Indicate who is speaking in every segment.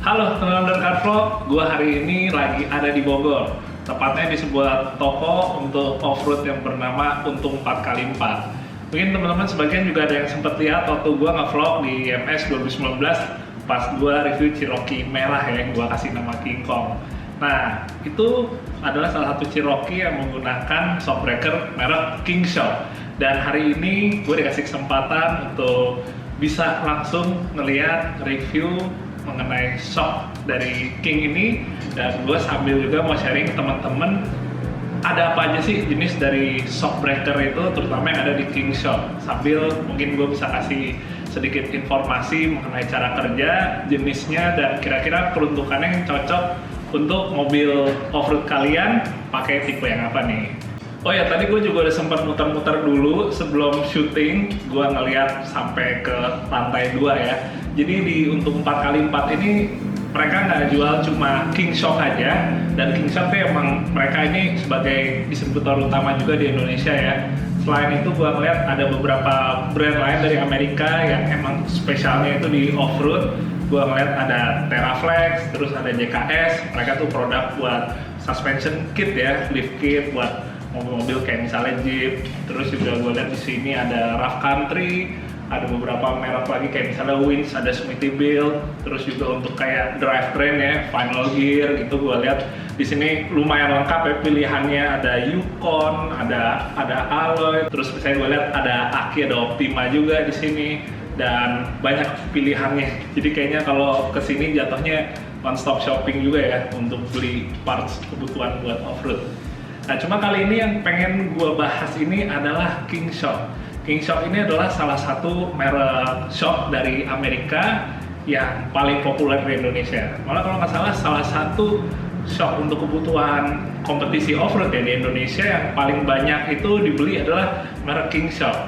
Speaker 1: Halo teman-teman Car Vlog, gue hari ini lagi ada di Bogor. Tepatnya di sebuah toko untuk off-road yang bernama Untung 4x4. Mungkin teman-teman sebagian juga ada yang sempat lihat waktu gue nge-vlog di IMS 2019 pas gue review Cherokee merah ya, yang gue kasih nama King Kong. Nah, itu adalah salah satu Cherokee yang menggunakan shockbreaker merek King Shock. Dan hari ini gue dikasih kesempatan untuk bisa langsung ngeliat review mengenai shock dari King ini, dan gue sambil juga mau sharing ke teman-teman ada apa aja sih jenis dari shock breaker itu, terutama yang ada di King Shock. Sambil mungkin gue bisa kasih sedikit informasi mengenai cara kerja, jenisnya, dan kira-kira peruntukannya yang cocok untuk mobil off-road kalian pakai tipe yang apa nih. Oh ya, tadi gue juga udah sempat muter-muter dulu sebelum syuting, gue ngeliat sampai ke lantai 2 ya. Jadi di Untung 4x4 ini mereka nggak jual cuma King Shock aja, dan King Shock tuh emang mereka ini sebagai distributor utama juga di Indonesia ya. Selain itu gue ngeliat ada beberapa brand lain dari Amerika yang emang spesialnya itu di off-road. Gue ngeliat ada Teraflex, terus ada JKS, mereka tuh produk buat suspension kit ya, lift kit buat mobil-mobil kayak misalnya Jeep. Terus juga gue lihat di sini ada Rough Country, ada beberapa merek lagi kayak misalnya Winch, ada Smittybilt. Terus juga untuk kayak drivetrain ya, Final Gear gitu, gue lihat di sini lumayan lengkap ya pilihannya. Ada Yukon, ada Alloy. Terus misalnya gue lihat ada Aki, ada Optima juga di sini, dan banyak pilihannya. Jadi kayaknya kalau kesini jatuhnya one stop shopping juga ya untuk beli parts kebutuhan buat off-road. Nah, cuma kali ini yang pengen gue bahas ini adalah King Shock. King Shock ini adalah salah satu merek shock dari Amerika yang paling populer di Indonesia. Malah kalau nggak salah satu shock untuk kebutuhan kompetisi off-road ya di Indonesia yang paling banyak itu dibeli adalah merek King Shock.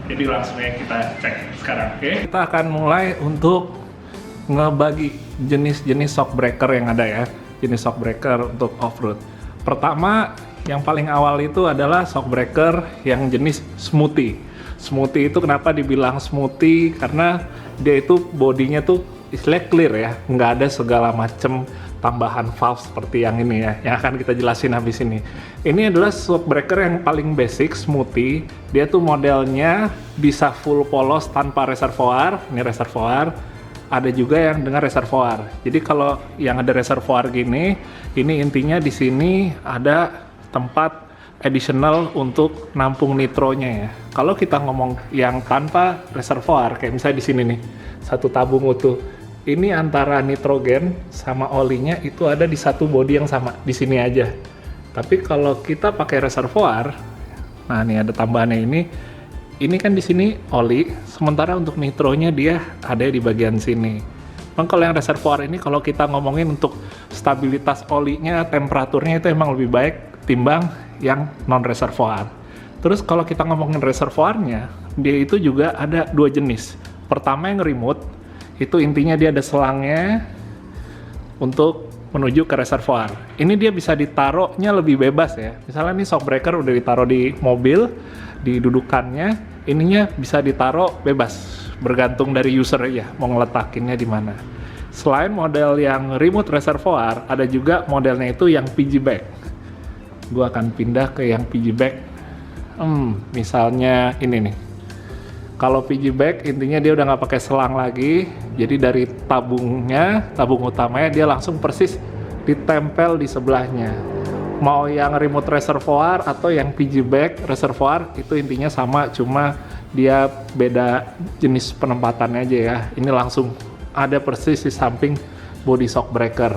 Speaker 1: Jadi langsung aja kita cek sekarang, oke? Kita akan mulai untuk ngebagi jenis-jenis shock breaker yang ada ya. Jenis shock breaker untuk off-road. Pertama, yang paling awal itu adalah shock breaker yang jenis smoothie. Smoothie itu kenapa dibilang smoothie? Karena dia itu bodinya tuh istilahnya clear ya, nggak ada segala macam tambahan valve seperti yang ini ya, yang akan kita jelasin habis ini. Ini adalah shock breaker yang paling basic, smoothie. Dia tuh modelnya bisa full polos tanpa reservoir. Ini reservoir. Ada juga yang dengan reservoir. Jadi kalau yang ada reservoir gini, ini intinya di sini ada tempat additional untuk nampung nitronya ya. Kalau kita ngomong yang tanpa reservoir, kayak misalnya di sini nih, satu tabung utuh. Ini antara nitrogen sama olinya itu ada di satu body yang sama, di sini aja. Tapi kalau kita pakai reservoir, nah nih ada tambahannya ini kan di sini oli, sementara untuk nitronya dia ada di bagian sini. Memang kalau yang reservoir ini, kalau kita ngomongin untuk stabilitas olinya, temperaturnya itu emang lebih baik timbang yang non reservoir. Terus kalau kita ngomongin reservoirnya, dia itu juga ada dua jenis. Pertama yang remote, itu intinya dia ada selangnya untuk menuju ke reservoir. Ini dia bisa ditaruhnya lebih bebas ya. Misalnya nih shock breaker udah ditaruh di mobil, di dudukannya, ininya bisa ditaruh bebas, bergantung dari user ya, mau ngeletakinnya di mana. Selain model yang remote reservoir, ada juga modelnya itu yang PG bag. Gue akan pindah ke yang PG bag. Misalnya ini nih. Kalau PG bag intinya dia udah nggak pakai selang lagi, jadi dari tabung utamanya dia langsung persis ditempel di sebelahnya. Mau yang remote reservoir atau yang PG bag reservoir itu intinya sama, cuma dia beda jenis penempatannya aja ya. Ini langsung ada persis di samping body shock breaker.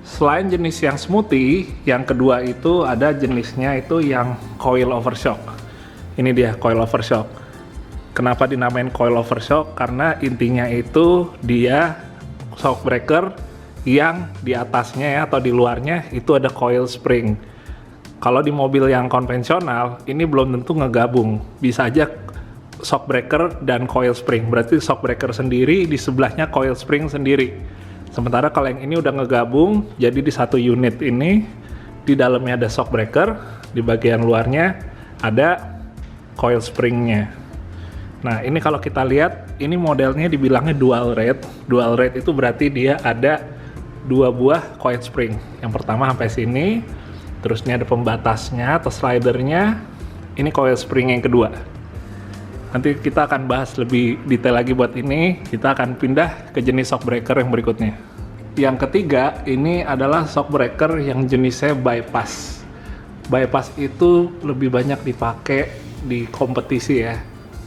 Speaker 1: Selain jenis yang smoothie, yang kedua itu ada jenisnya itu yang coil over shock. Ini dia coil over shock. Kenapa dinamain coil over shock? Karena intinya itu dia shock breaker yang di atasnya ya, atau di luarnya itu ada coil spring. Kalau di mobil yang konvensional, ini belum tentu ngegabung. Bisa aja shock breaker dan coil spring. Berarti shock breaker sendiri, di sebelahnya coil spring sendiri. Sementara kalau yang ini udah ngegabung, jadi di satu unit ini, di dalamnya ada shock breaker, di bagian luarnya ada coil springnya. Nah, ini kalau kita lihat, ini modelnya dibilangnya dual rate. Dual rate itu berarti dia ada 2 buah coil spring. Yang pertama sampai sini, terus ini ada pembatasnya atau slidernya. Ini coil spring yang kedua. Nanti kita akan bahas lebih detail lagi buat ini. Kita akan pindah ke jenis shock breaker yang berikutnya. Yang ketiga, ini adalah shock breaker yang jenisnya bypass. Bypass itu lebih banyak dipakai di kompetisi ya.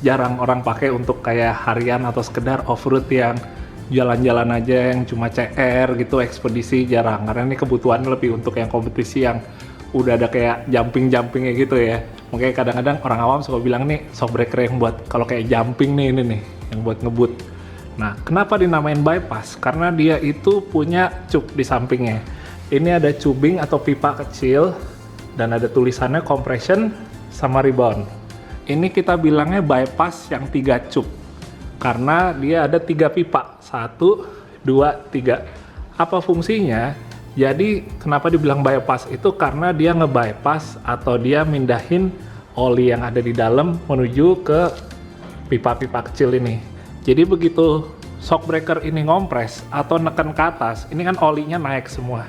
Speaker 1: Jarang orang pakai untuk kayak harian atau sekedar off-road yang jalan-jalan aja, yang cuma CR gitu, ekspedisi jarang. Karena ini kebutuhannya lebih untuk yang kompetisi yang udah ada kayak jumping-jumpingnya gitu ya. Makanya kadang-kadang orang awam suka bilang nih shock breaker yang buat kalau kayak jumping nih, ini nih yang buat ngebut. Nah, kenapa dinamain bypass? Karena dia itu punya cup di sampingnya. Ini ada tubing atau pipa kecil dan ada tulisannya compression sama rebound. Ini kita bilangnya bypass yang 3 cup karena dia ada 3 pipa, 1, 2, 3. Apa fungsinya? Jadi kenapa dibilang bypass itu karena dia nge-bypass atau dia mindahin oli yang ada di dalam menuju ke pipa-pipa kecil ini. Jadi begitu shock breaker ini ngompres atau neken ke atas, ini kan olinya naik semua.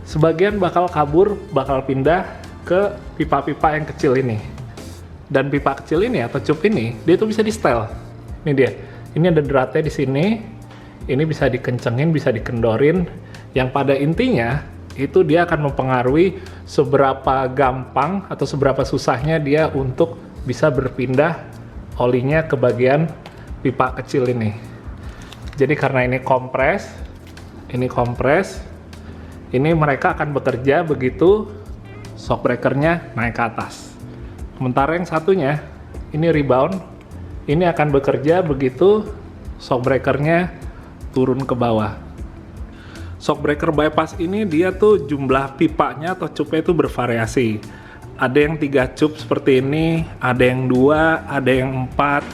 Speaker 1: Sebagian bakal kabur, bakal pindah ke pipa-pipa yang kecil ini. Dan pipa kecil ini atau cup ini, dia tuh bisa di setel. Ini dia. Ini ada dratnya di sini. Ini bisa dikencengin, bisa dikendorin. Yang pada intinya itu dia akan mempengaruhi seberapa gampang atau seberapa susahnya dia untuk bisa berpindah olinya ke bagian pipa kecil ini. Jadi karena ini kompres, ini mereka akan bekerja begitu shock breakernya naik ke atas. Sementara yang satunya, ini rebound, ini akan bekerja begitu shock breakernya turun ke bawah. Shock breaker bypass ini dia tuh jumlah pipanya atau cupnya itu bervariasi. Ada yang 3 cup seperti ini, ada yang 2, ada yang 4.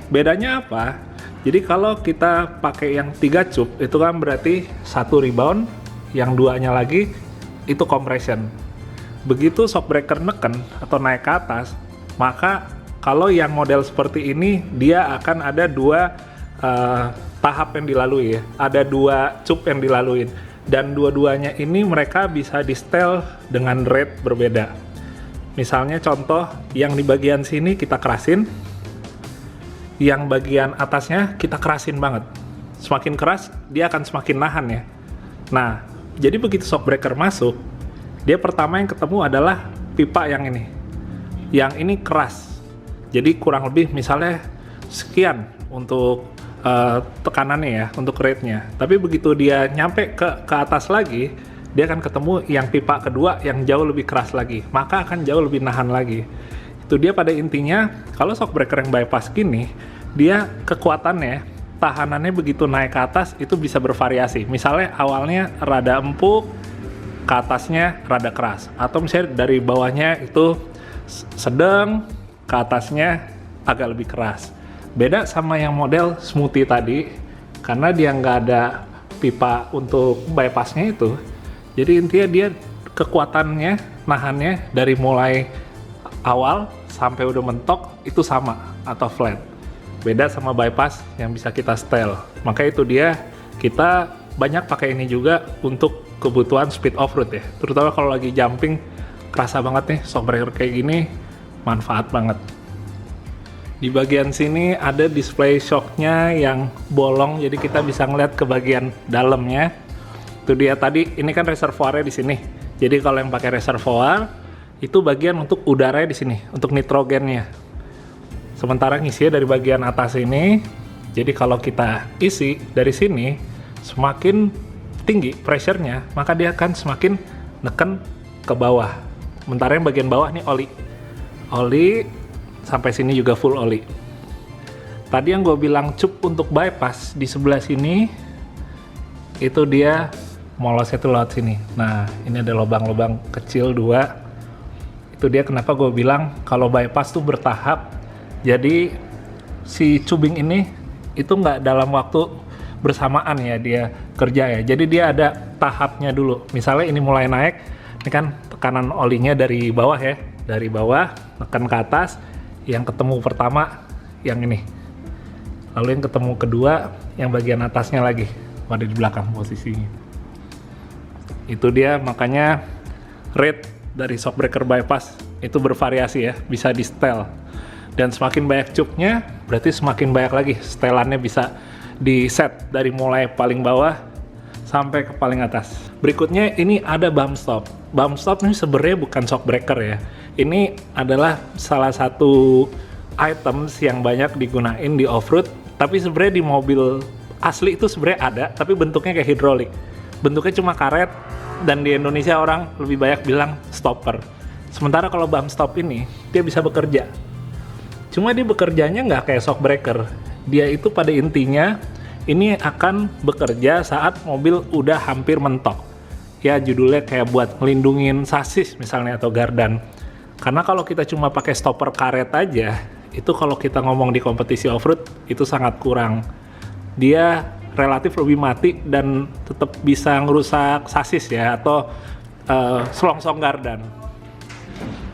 Speaker 1: Bedanya apa? Jadi kalau kita pakai yang 3 cup, itu kan berarti 1 rebound, yang 2-nya lagi itu compression. Begitu shock breaker neken atau naik ke atas, maka kalau yang model seperti ini dia akan ada 2 tahap yang dilalui ya. Ada 2 cup yang dilaluin dan dua-duanya ini mereka bisa di setel dengan rate berbeda. Misalnya contoh yang di bagian sini kita kerasin, yang bagian atasnya kita kerasin banget. Semakin keras dia akan semakin nahan ya. Nah, jadi begitu shock breaker masuk, dia pertama yang ketemu adalah pipa yang ini. Yang ini keras. Jadi kurang lebih misalnya sekian untuk tekanannya ya, untuk rate-nya. Tapi begitu dia nyampe ke atas lagi, dia akan ketemu yang pipa kedua yang jauh lebih keras lagi. Maka akan jauh lebih nahan lagi. Itu dia pada intinya, kalau shock breaker yang bypass gini, dia kekuatannya, tahanannya begitu naik ke atas itu bisa bervariasi. Misalnya awalnya rada empuk, ke atasnya rada keras, atau misalnya dari bawahnya itu sedang, ke atasnya agak lebih keras. Beda sama yang model smoothie tadi, karena dia nggak ada pipa untuk bypassnya itu. Jadi intinya dia kekuatannya, nahannya dari mulai awal sampai udah mentok itu sama atau flat. Beda sama bypass yang bisa kita setel. Maka itu dia kita banyak pakai ini juga untuk kebutuhan speed off-road ya. Terutama kalau lagi jumping, kerasa banget nih shock breaker kayak gini, manfaat banget. Di bagian sini ada display shocknya yang bolong, jadi kita bisa ngeliat ke bagian dalamnya. Itu dia tadi, ini kan reservoirnya di sini. Jadi kalau yang pakai reservoir, itu bagian untuk udaranya di sini, untuk nitrogennya. Sementara ngisinya dari bagian atas ini. Jadi kalau kita isi dari sini, semakin tinggi pressure-nya, maka dia akan semakin neken ke bawah. Sementara yang bagian bawah nih oli sampai sini juga full oli. Tadi yang gue bilang cup untuk bypass di sebelah sini, itu dia molosnya tuh lewat sini. Nah, ini ada lubang-lubang kecil 2. Itu dia kenapa gue bilang kalau bypass tuh bertahap. Jadi si tubing ini itu nggak dalam waktu bersamaan ya dia kerja ya. Jadi dia ada tahapnya dulu. Misalnya ini mulai naik, ini kan tekanan olinya dari bawah ya. Dari bawah, tekan ke atas, yang ketemu pertama yang ini. Lalu yang ketemu kedua, yang bagian atasnya lagi. Ada di belakang posisinya. Itu dia makanya rate dari shockbreaker bypass itu bervariasi ya, bisa di setel. Dan semakin banyak cupnya, berarti semakin banyak lagi setelannya bisa di set dari mulai paling bawah sampai ke paling atas. Berikutnya ini ada bump stop. Bump stop ini sebenarnya bukan shockbreaker ya. Ini adalah salah satu items yang banyak digunain di off-road, tapi sebenarnya di mobil asli itu sebenarnya ada, tapi bentuknya kayak hidrolik. Bentuknya cuma karet, dan di Indonesia orang lebih banyak bilang stopper. Sementara kalau bump stop ini, dia bisa bekerja. Cuma dia bekerjanya nggak kayak shockbreaker. Dia itu pada intinya, ini akan bekerja saat mobil udah hampir mentok. Ya judulnya kayak buat ngelindungin sasis misalnya atau gardan. Karena kalau kita cuma pakai stopper karet aja, itu kalau kita ngomong di kompetisi off-road, itu sangat kurang. Dia relatif lebih mati dan tetap bisa ngerusak sasis ya, atau selongsong gardan.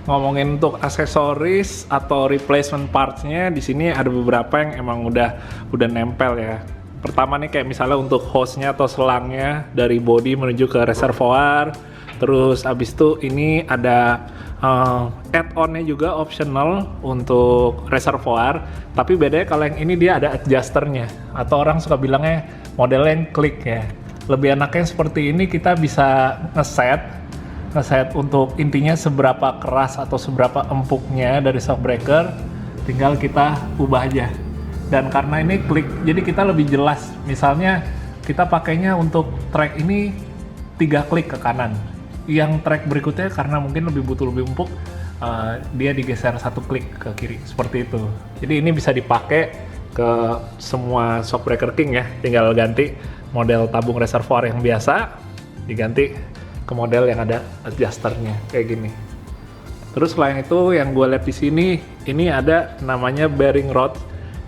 Speaker 1: Ngomongin untuk aksesoris atau replacement parts-nya, di sini ada beberapa yang emang udah nempel ya. Pertama nih kayak misalnya untuk hose-nya atau selangnya dari body menuju ke reservoir. Terus abis itu ini ada add-on-nya juga optional untuk reservoir, tapi bedanya kalau yang ini dia ada adjusternya, atau orang suka bilangnya modelnya yang klik ya. Lebih enaknya seperti ini, kita bisa ngeset untuk intinya seberapa keras atau seberapa empuknya dari shockbreaker, tinggal kita ubah aja. Dan karena ini klik, jadi kita lebih jelas. Misalnya kita pakainya untuk track ini 3 klik ke kanan, yang track berikutnya karena mungkin lebih empuk, dia digeser 1 klik ke kiri, seperti itu. Jadi ini bisa dipakai ke semua shockbreaker king ya, tinggal ganti model tabung reservoir yang biasa, diganti ke model yang ada adjusternya kayak gini. Terus selain itu yang gue lihat di sini, ini ada namanya bearing rod.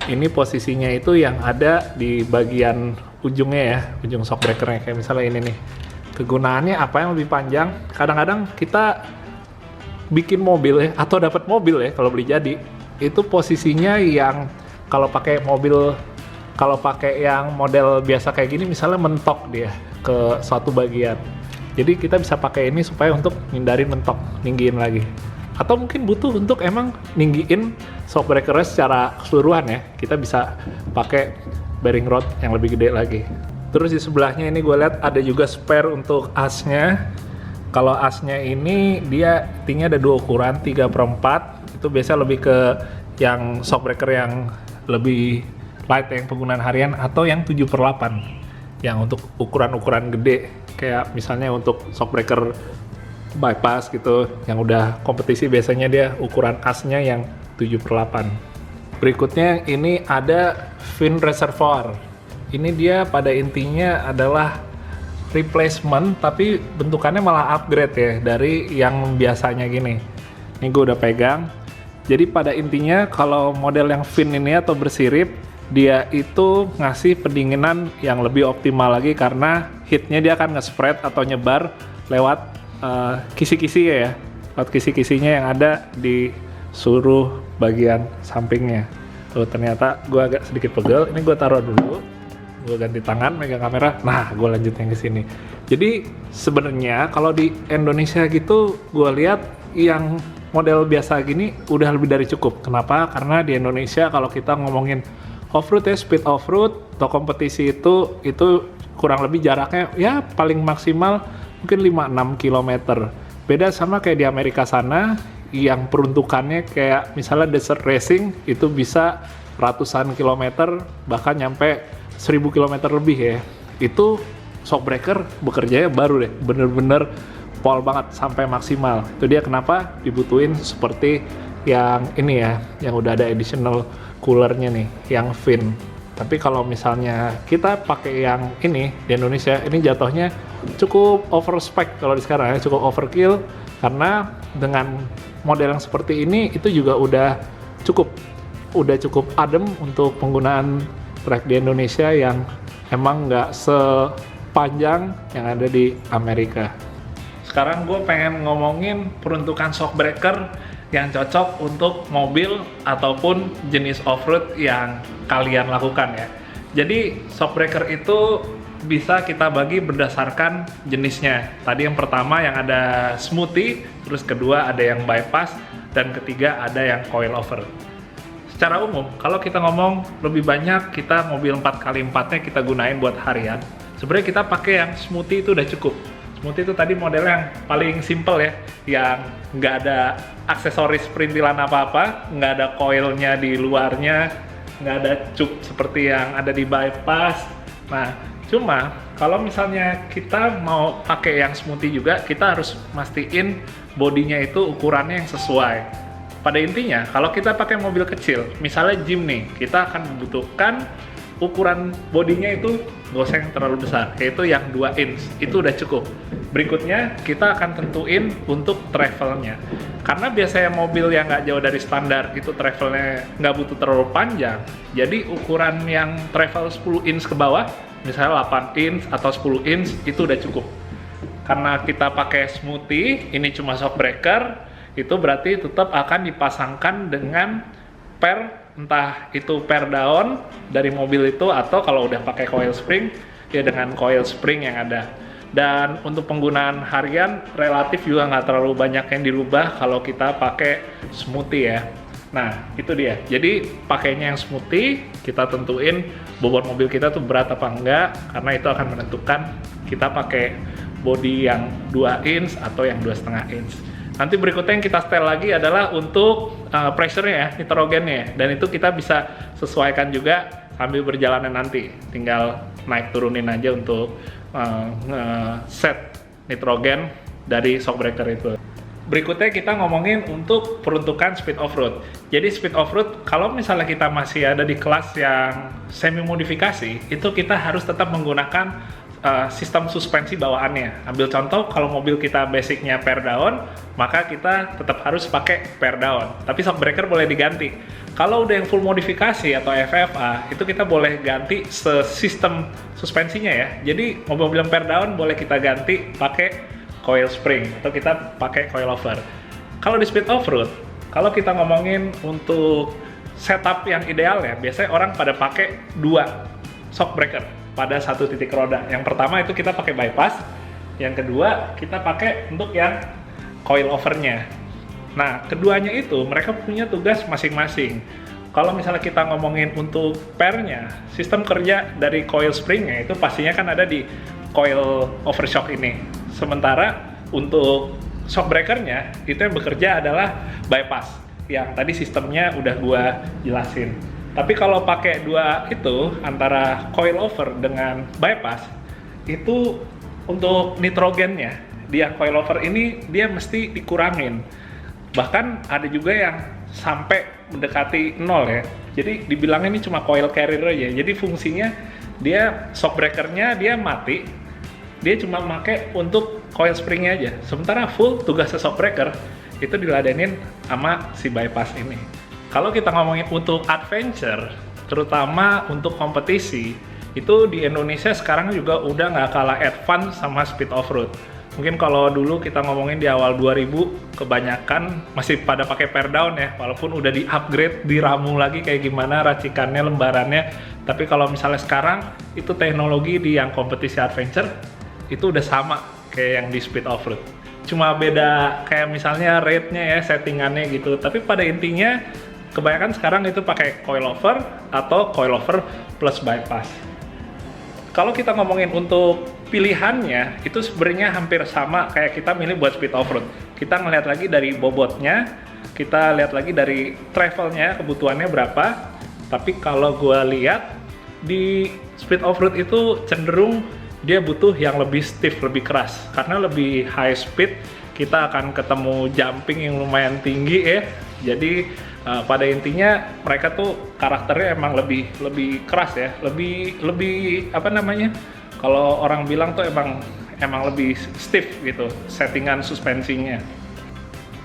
Speaker 1: Ini posisinya itu yang ada di bagian ujungnya ya, ujung shockbreakernya, kayak misalnya ini nih. Kegunaannya apa yang lebih panjang? Kadang-kadang kita bikin mobil ya, atau dapat mobil ya kalau beli jadi, itu posisinya yang kalau pakai mobil, kalau pakai yang model biasa kayak gini misalnya mentok dia ke suatu bagian. Jadi kita bisa pakai ini supaya untuk hindarin mentok, ninggiin lagi. Atau mungkin butuh untuk emang ninggiin shockbreaker secara keseluruhan ya, kita bisa pakai bearing rod yang lebih gede lagi. Terus di sebelahnya ini gue lihat ada juga spare untuk asnya. Kalau asnya ini dia intinya ada 2 ukuran, 3/4. Itu biasanya lebih ke yang shockbreaker yang lebih light, yang penggunaan harian, atau yang 7/8 yang untuk ukuran-ukuran gede, kayak misalnya untuk shockbreaker bypass gitu yang udah kompetisi, biasanya dia ukuran asnya yang 7/8. Berikutnya ini ada fin reservoir. Ini dia pada intinya adalah replacement, tapi bentukannya malah upgrade ya dari yang biasanya gini. Ini gue udah pegang. Jadi pada intinya kalau model yang fin ini atau bersirip, dia itu ngasih pendinginan yang lebih optimal lagi karena heatnya dia akan nge-spread atau nyebar lewat kisi-kisi ya, lewat kisi-kisinya yang ada di seluruh bagian sampingnya. Tuh ternyata gue agak sedikit pegel. Ini gue taruh dulu, gue ganti tangan, megang kamera. Nah, gue lanjutin ke sini. Jadi sebenarnya kalau di Indonesia gitu, gue lihat yang model biasa gini udah lebih dari cukup. Kenapa? Karena di Indonesia kalau kita ngomongin off-road ya, speed off-road atau kompetisi itu kurang lebih jaraknya ya paling maksimal mungkin 5-6 km. Beda sama kayak di Amerika sana yang peruntukannya kayak misalnya desert racing itu bisa ratusan kilometer, bahkan nyampe 1000 km lebih ya. Itu shockbreaker bekerjanya baru deh, bener-bener pol banget sampai maksimal. Itu dia kenapa dibutuhin seperti yang ini ya, yang udah ada additional coolernya nih, yang fin. Tapi kalau misalnya kita pakai yang ini di Indonesia, ini jatuhnya cukup overspec kalau di sekarang ya, cukup overkill, karena dengan model yang seperti ini itu juga udah cukup adem untuk penggunaan track di Indonesia yang emang nggak sepanjang yang ada di Amerika. Sekarang gue pengen ngomongin peruntukan shockbreaker yang cocok untuk mobil ataupun jenis off-road yang kalian lakukan ya. Jadi shockbreaker itu bisa kita bagi berdasarkan jenisnya. Tadi yang pertama yang ada smoothie, terus kedua ada yang bypass, dan ketiga ada yang coilover. Secara umum, kalau kita ngomong lebih banyak kita mobil 4x4-nya kita gunain buat harian. Sebenarnya kita pakai yang smoothie itu udah cukup. Smoothie itu tadi modelnya yang paling simple ya, yang nggak ada aksesoris perintilan apa-apa, nggak ada coilnya di luarnya, nggak ada cup seperti yang ada di bypass. Nah, cuma kalau misalnya kita mau pakai yang smoothie juga, kita harus mastiin bodinya itu ukurannya yang sesuai. Pada intinya, kalau kita pakai mobil kecil, misalnya Jeep nih, kita akan membutuhkan ukuran bodinya itu nggak usah yang terlalu besar, yaitu yang 2 inch, itu udah cukup. Berikutnya, kita akan tentuin untuk travelnya. Karena biasanya mobil yang nggak jauh dari standar, itu travelnya nggak butuh terlalu panjang, jadi ukuran yang travel 10 inch ke bawah, misalnya 8 inch atau 10 inch, itu udah cukup. Karena kita pakai smoothie, ini cuma shock breaker, itu berarti tetap akan dipasangkan dengan per, entah itu per daun dari mobil itu, atau kalau udah pakai coil spring ya dengan coil spring yang ada. Dan untuk penggunaan harian relatif juga nggak terlalu banyak yang dirubah kalau kita pakai smoothie ya. Nah itu dia, jadi pakainya yang smoothie, kita tentuin bobot mobil kita tuh berat apa enggak, karena itu akan menentukan kita pakai bodi yang 2 inch atau yang 2,5 inch. Nanti berikutnya yang kita setel lagi adalah untuk pressure-nya ya, nitrogennya. Dan itu kita bisa sesuaikan juga sambil berjalannya nanti. Tinggal naik turunin aja untuk set nitrogen dari shock breaker itu. Berikutnya kita ngomongin untuk peruntukan speed off-road. Jadi speed off-road, kalau misalnya kita masih ada di kelas yang semi modifikasi, itu kita harus tetap menggunakan sistem suspensi bawaannya. Ambil contoh, kalau mobil kita basicnya per daun, maka kita tetap harus pakai per daun. Tapi shock breaker boleh diganti. Kalau udah yang full modifikasi atau FFA, itu kita boleh ganti sistem suspensinya ya. Jadi mobil-mobil yang per daun boleh kita ganti pakai coil spring atau kita pakai coilover. Kalau di speed off-road, kalau kita ngomongin untuk setup yang ideal ya, biasanya orang pada pakai 2 shock breaker pada satu titik roda. Yang pertama itu kita pakai bypass, yang kedua kita pakai untuk yang coilovernya. Nah, keduanya itu mereka punya tugas masing-masing. Kalau misalnya kita ngomongin untuk pernya, sistem kerja dari coil springnya itu pastinya kan ada di coil overshock ini. Sementara untuk shock breakernya itu yang bekerja adalah bypass, yang tadi sistemnya udah gua jelasin. Tapi kalau pakai 2 itu, antara coilover dengan bypass, itu untuk nitrogennya, dia coilover ini dia mesti dikurangin. Bahkan ada juga yang sampai mendekati 0 ya. Jadi dibilangnya ini cuma coil carrier aja. Jadi fungsinya dia shock breakernya dia mati, dia cuma pakai untuk coil springnya aja. Sementara full tugasnya shock breaker itu diladenin sama si bypass ini. Kalau kita ngomongin untuk adventure, terutama untuk kompetisi, itu di Indonesia sekarang juga udah nggak kalah advance sama speed off-road. Mungkin kalau dulu kita ngomongin di awal 2000, kebanyakan masih pada pakai per down ya, walaupun udah di-upgrade, diramu lagi kayak gimana racikannya, lembarannya. Tapi kalau misalnya sekarang, itu teknologi di yang kompetisi adventure, itu udah sama kayak yang di speed off-road. Cuma beda kayak misalnya rate-nya ya, settingannya gitu. Tapi pada intinya, kebanyakan sekarang itu pakai coilover atau coilover plus bypass. Kalau kita ngomongin untuk pilihannya, itu sebenarnya hampir sama kayak kita milih buat speed off-road. Kita ngeliat lagi dari bobotnya, kita lihat lagi dari travelnya, kebutuhannya berapa. Tapi kalau gue lihat di speed off-road itu cenderung dia butuh yang lebih stiff, lebih keras. Karena lebih high speed, kita akan ketemu jumping yang lumayan tinggi ya. Jadi pada intinya mereka tuh karakternya emang lebih keras ya, lebih apa namanya? Kalau orang bilang tuh emang lebih stiff gitu settingan suspensinya.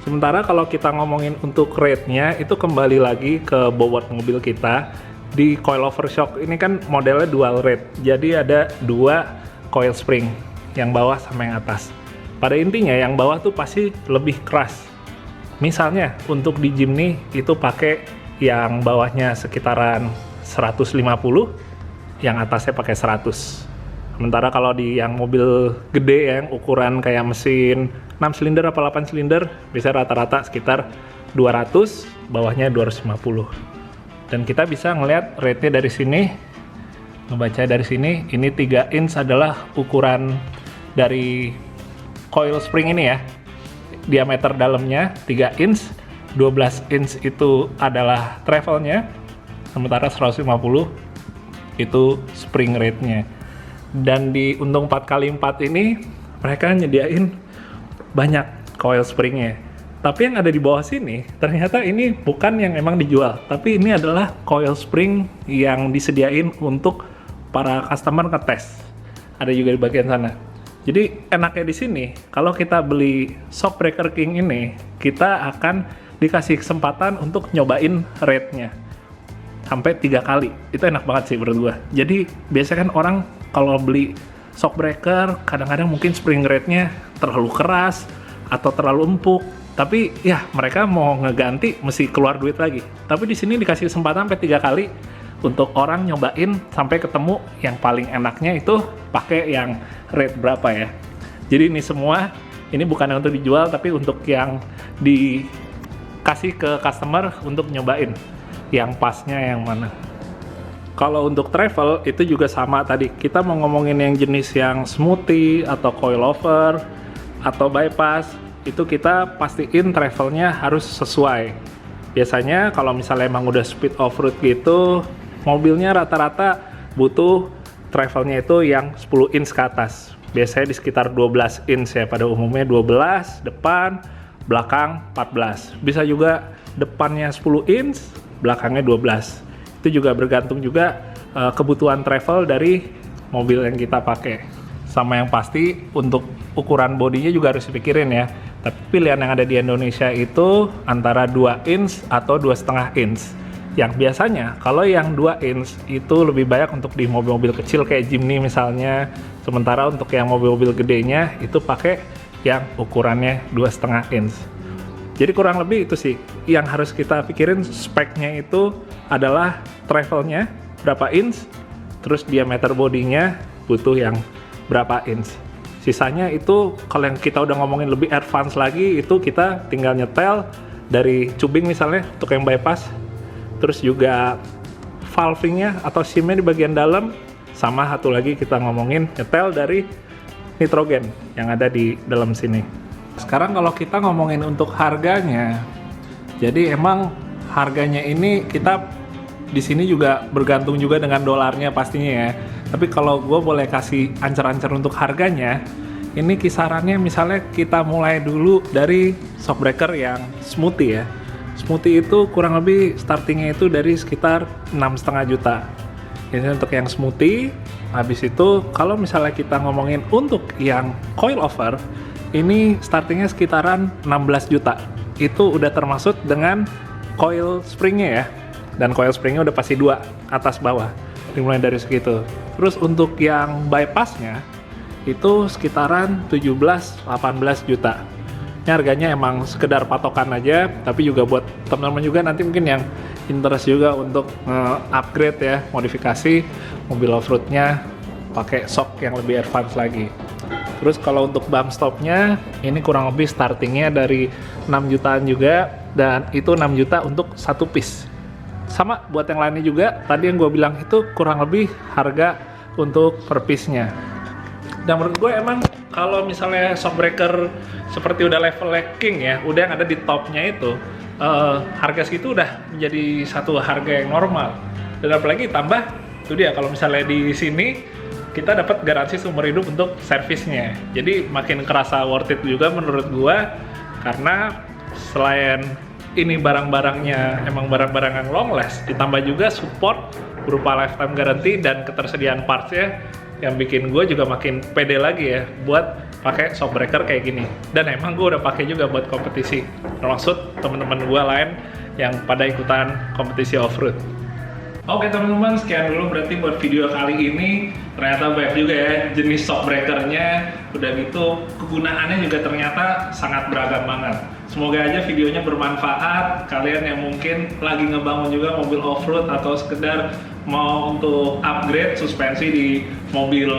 Speaker 1: Sementara kalau kita ngomongin untuk rate-nya, itu kembali lagi ke bobot mobil kita. Di coilover shock ini kan modelnya dual rate, jadi ada 2 coil spring, yang bawah sama yang atas. Pada intinya yang bawah tuh pasti lebih keras. Misalnya untuk di Jeep nih itu pakai yang bawahnya sekitaran 150, yang atasnya pakai 100. Sementara kalau di yang mobil gede yang ukuran kayak mesin 6 silinder apa 8 silinder, bisa rata-rata sekitar 200, bawahnya 250. Dan kita bisa ngelihat rate-nya dari sini, ngebaca dari sini, ini 3 inch adalah ukuran dari coil spring ini ya. Diameter dalamnya 3 inch, 12 inch itu adalah travelnya, sementara 150 itu spring rate-nya. Dan di untung 4x4 ini mereka nyediain banyak coil springnya. Tapi yang ada di bawah sini ternyata ini bukan yang emang dijual, tapi ini adalah coil spring yang disediain untuk para customer ngetes. Ada juga di bagian sana. Jadi enaknya di sini kalau kita beli Shockbreaker King ini, kita akan dikasih kesempatan untuk nyobain rate-nya sampai 3 kali. Itu enak banget sih menurut gua. Jadi biasanya kan orang kalau beli Shockbreaker kadang-kadang mungkin spring rate-nya terlalu keras atau terlalu empuk. Tapi ya mereka mau ngeganti mesti keluar duit lagi. Tapi di sini dikasih kesempatan sampai 3 kali untuk orang nyobain sampai ketemu yang paling enaknya itu pakai yang rate berapa ya. Jadi ini semua ini bukan untuk dijual tapi untuk yang dikasih ke customer untuk nyobain yang pasnya yang mana. Kalau untuk travel itu juga sama tadi. Kita mau ngomongin yang jenis yang smoothie atau coilover atau bypass, itu kita pastiin travelnya harus sesuai. Biasanya kalau misalnya emang udah speed off-road gitu, mobilnya rata-rata butuh travelnya itu yang 10 inch ke atas. Biasanya di sekitar 12 inch ya, pada umumnya 12 depan, belakang 14. Bisa juga depannya 10 inch, belakangnya 12. Itu juga bergantung juga kebutuhan travel dari mobil yang kita pakai. Sama yang pasti untuk ukuran bodinya juga harus dipikirin ya. Tapi pilihan yang ada di Indonesia itu antara 2 inch atau 2,5 inch. Yang biasanya kalau yang 2 inch itu lebih banyak untuk di mobil-mobil kecil kayak Jimny misalnya. Sementara untuk yang mobil-mobil gedenya itu pakai yang ukurannya 2,5 inch. Jadi kurang lebih itu sih yang harus kita pikirin, speknya itu adalah travelnya berapa inch, terus diameter bodinya butuh yang berapa inch. Sisanya itu kalau yang kita udah ngomongin lebih advance lagi, itu kita tinggal nyetel dari tubing misalnya untuk yang bypass, terus juga valving-nya atau shim-nya di bagian dalam, sama satu lagi kita ngomongin nyetel dari nitrogen yang ada di dalam sini. Sekarang kalau kita ngomongin untuk harganya, jadi emang harganya ini kita di sini juga bergantung juga dengan dolarnya pastinya ya. Tapi kalau gue boleh kasih ancer-ancer untuk harganya, ini kisarannya misalnya kita mulai dulu dari Shockbreaker yang smoothie ya. Smoothie itu kurang lebih startingnya itu dari sekitar 6,5 juta. Ini untuk yang smoothie. Habis itu kalau misalnya kita ngomongin untuk yang coilover, ini startingnya sekitaran 16 juta. Itu udah termasuk dengan coil springnya ya. Dan coil springnya udah pasti 2, atas bawah. Dimulai dari segitu. Terus untuk yang bypassnya itu sekitaran 17-18 juta. Ini harganya emang sekedar patokan aja, tapi juga buat teman-teman juga nanti mungkin yang interest juga untuk upgrade ya, modifikasi mobil off-roadnya pakai shock yang lebih advance lagi. Terus kalau untuk bump stopnya ini kurang lebih startingnya dari 6 jutaan juga, dan itu 6 juta untuk satu piece. Sama buat yang lainnya juga, tadi yang gue bilang itu kurang lebih harga untuk per piece-nya. Dan menurut gue emang kalau misalnya Shockbreaker seperti udah level King ya, udah yang ada di topnya itu, harga segitu udah menjadi satu harga yang normal. Dan apalagi tambah, itu dia kalau misalnya di sini kita dapat garansi seumur hidup untuk servisnya. Jadi makin kerasa worth it juga menurut gue, karena selain ini barang-barangnya emang barang-barang yang long last, ditambah juga support berupa lifetime guarantee dan ketersediaan parts-nya yang bikin gue juga makin pede lagi ya buat pakai Shockbreaker kayak gini. Dan emang gue udah pakai juga buat kompetisi, termasuk teman-teman gue lain yang pada ikutan kompetisi off-road. Oke teman-teman, sekian dulu berarti buat video kali ini. Ternyata banyak juga ya jenis Shockbreaker-nya, udah gitu kegunaannya juga ternyata sangat beragam banget. Semoga aja videonya bermanfaat. Kalian yang mungkin lagi ngebangun juga mobil off-road atau sekedar mau untuk upgrade suspensi di mobil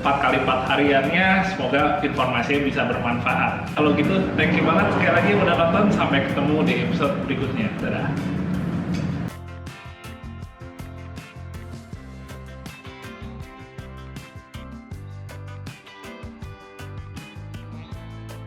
Speaker 1: 4x4 hariannya, semoga informasinya bisa bermanfaat. Kalau gitu, thank you banget sekali lagi udah nonton, sampai ketemu di episode berikutnya. Dadah.